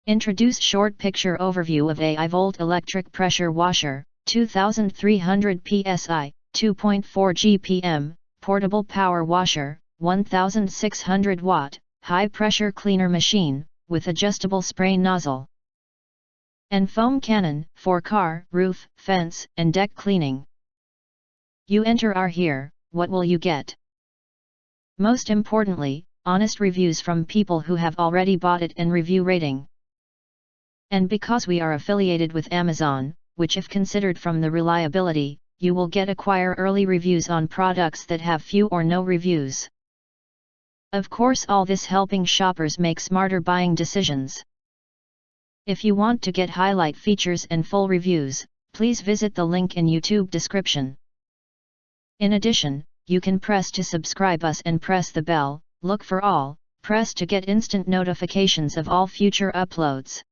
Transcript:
Introduce short picture overview of AIVOLT electric pressure washer, 2300 PSI, 2.4 GPM, portable power washer, 1600 watt, high pressure cleaner machine, with adjustable spray nozzle. And foam cannon, for car, roof, fence, and deck cleaning. You enter our here, what will you get? Most importantly, honest reviews from people who have already bought it and review rating. And because we are affiliated with Amazon, which if considered from the reliability, you will get acquire early reviews on products that have few or no reviews. Of course, all this helping shoppers make smarter buying decisions. If you want to get highlight features and full reviews, please visit the link in YouTube description. In addition, you can press to subscribe us and press the bell, look for all, press to get instant notifications of all future uploads.